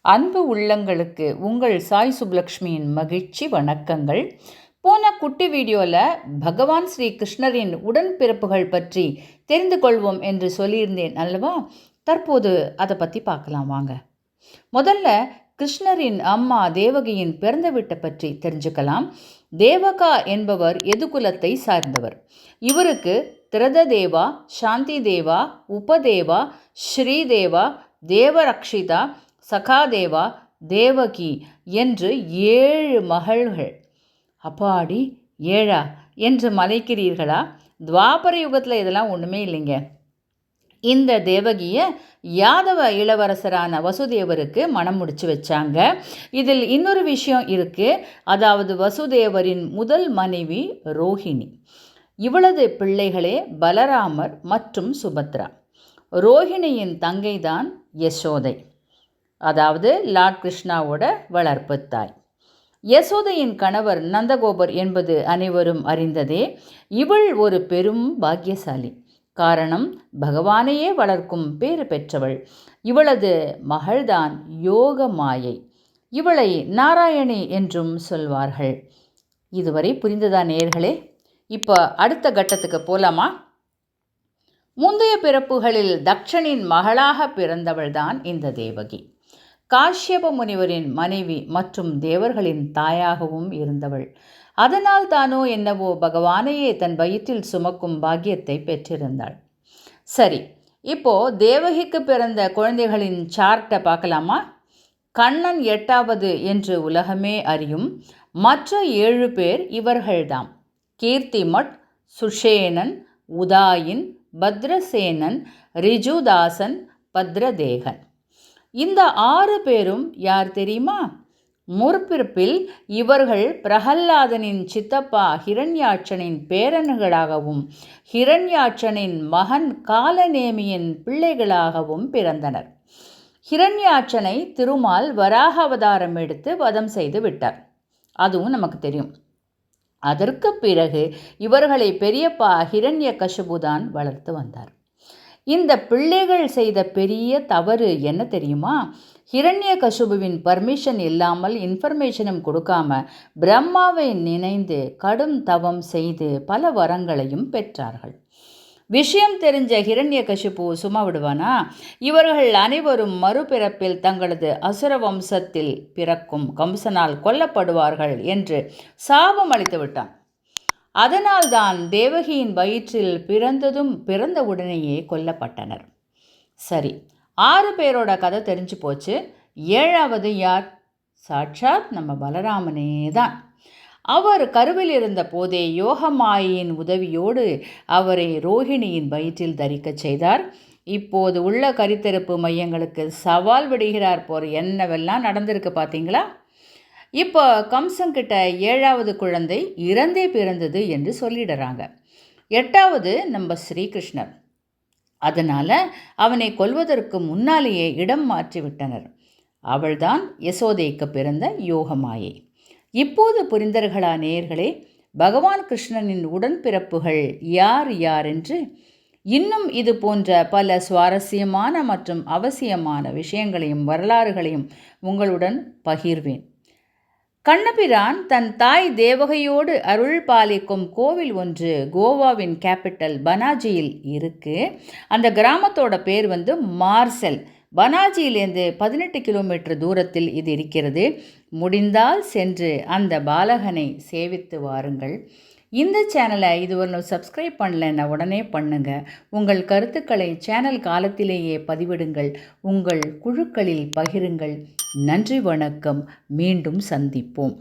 அன்பு உள்ளங்களுக்கு உங்கள் சாய் சுப்லக்ஷ்மியின் மகிழ்ச்சி வணக்கங்கள். போன குட்டி வீடியோவில் பகவான் ஸ்ரீ கிருஷ்ணரின் உடன்பிறப்புகள் பற்றி தெரிந்து கொள்வோம் என்று சொல்லியிருந்தேன் அல்லவா? தற்போது அதை பற்றி பார்க்கலாம் வாங்க. முதல்ல கிருஷ்ணரின் அம்மா தேவகியின் பிறந்த வீட்டை பற்றி தெரிஞ்சுக்கலாம். தேவகா என்பவர் எதுகுலத்தை சார்ந்தவர். இவருக்கு திரததேவா, சாந்தி தேவா, உபதேவா, ஸ்ரீதேவா, தேவரக்ஷிதா, சகாதேவா, தேவகி என்று 7 மகள்கள். அப்பாடி 7 என்று மலைக்கிறீர்களா? துவாபர யுகத்தில் இதெல்லாம் ஒன்றுமே இல்லைங்க. இந்த தேவகியை யாதவ இளவரசரான வசுதேவருக்கு மனம் முடிச்சு வச்சாங்க. இதில் இன்னொரு விஷயம் இருக்குது. அதாவது வசுதேவரின் முதல் மனைவி ரோஹிணி. இவளது பிள்ளைகளே பலராமர் மற்றும் சுபத்ரா. ரோஹிணியின் தங்கைதான் யசோதை, அதாவது லார்ட் கிருஷ்ணாவோட வளர்ப்பு தாய். யசோதையின் கணவர் நந்தகோபர் என்பது அனைவரும் அறிந்ததே. இவள் ஒரு பெரும் பாக்கியசாலி. காரணம், பகவானையே வளர்க்கும் பேறு பெற்றவள். இவளது மகள்தான் யோக மாயை. இவளை நாராயணி என்றும் சொல்வார்கள். இதுவரை புரிந்ததா நேயர்களே? இப்போ அடுத்த கட்டத்துக்கு போலாமா? முந்தைய பிறப்புகளில் தக்ஷனின் மகளாக பிறந்தவள்தான் இந்த தேவகி. காஷ்யப முனிவரின் மனைவி மற்றும் தேவர்களின் தாயாகவும் இருந்தவள். அதனால் தானோ என்னவோ பகவானையே தன் வயிற்றில் சுமக்கும் பாக்கியத்தை பெற்றிருந்தாள். சரி, இப்போ தேவகிக்கு பிறந்த குழந்தைகளின் சார்ட்டை பார்க்கலாமா? கண்ணன் 8வது என்று உலகமே அறியும் மற்ற 7 பேர் இவர்கள்தாம். கீர்த்திமட், சுஷேனன், உதாயின், பத்ரசேனன், ரிஜுதாசன், பத்ரதேகன். இந்த 6 பேரும் யார் தெரியுமா? முற்பிறப்பில் இவர்கள் பிரகல்லாதனின் சித்தப்பா ஹிரண்யாட்சனின் பேரன்களாகவும் ஹிரண்யாட்சனின் மகன் காலநேமியின் பிள்ளைகளாகவும் பிறந்தனர். ஹிரண்யாட்சனை திருமால் வராக அவதாரம் எடுத்து வதம் செய்து விட்டார். அதுவும் நமக்கு தெரியும். அதற்கு பிறகு இவர்களை பெரியப்பா ஹிரண்யகசிபுதான் வளர்த்து வந்தார். இந்த பிள்ளைகள் செய்த பெரிய தவறு என்ன தெரியுமா? ஹிரண்யகசிபுவின் பர்மிஷன் இல்லாமல் இன்ஃபர்மேஷனும் கொடுக்காம பிரம்மாவை நினைந்து கடும் தவம் செய்து பல வரங்களையும் பெற்றார்கள். விஷயம் தெரிஞ்ச ஹிரண்யகசிபு சும்மா விடுவானா? இவர்கள் அனைவரும் மறுபிறப்பில் தங்களது அசுர வம்சத்தில் பிறக்கும் கம்சனால் கொல்லப்படுவார்கள் என்று சாபம் அளித்து விட்டான். அதனால்தான் தேவகியின் வயிற்றில் பிறந்த உடனேயே கொல்லப்பட்டனர். சரி, 6 பேரோட கதை தெரிஞ்சு போச்சு. 7வது யார்? சாட்சாத் நம்ம பலராமனே தான். அவர் கருவில் இருந்த போதே யோகமாயின் உதவியோடு அவரை ரோஹிணியின் வயிற்றில் தரிக்கச் செய்தார். இப்போது உள்ள கருத்தரிப்பு மையங்களுக்கு சவால் விடுகிறார் போர். என்னவெல்லாம் நடந்திருக்கு பார்த்தீங்களா? இப்போ கம்சங்கிட்ட 7வது குழந்தை இறந்தே பிறந்தது என்று சொல்லிடுறாங்க. 8வது நம்ம ஸ்ரீகிருஷ்ணர். அதனால் அவனை கொல்வதற்கு முன்னாலேயே இடம் மாற்றிவிட்டனர். அவள்தான் யசோதைக்கு பிறந்த யோகமாயை. இப்போது புரிந்தர்களா நேயர்களே? பகவான் கிருஷ்ணனின் உடன்பிறப்புகள் யார் யார் என்று? இன்னும் இது போன்ற பல சுவாரஸ்யமான மற்றும் அவசியமான விஷயங்களையும் வரலாறுகளையும் உங்களுடன் பகிர்வேன். கண்ணபிரான் தன் தாய் தேவகையோடு அருள் பாலிக்கும் கோவில் ஒன்று கோவாவின் கேபிட்டல் பனாஜியில் இருக்கு. அந்த கிராமத்தோட பேர் மார்செல். பனாஜியிலேருந்து 18 கிலோமீட்டர் தூரத்தில் இது இருக்கிறது. முடிந்தால் சென்று அந்த பாலகனை சேவித்து வாருங்கள். இந்த சேனலை இதுவரை சப்ஸ்கிரைப் பண்ணலைன்னா உடனே பண்ணுங்க. உங்கள் கருத்துக்களை சேனல் காலத்திலேயே பதிவிடுங்கள். உங்கள் குழுக்களில் பகிருங்கள். நன்றி, வணக்கம். மீண்டும் சந்திப்போம்.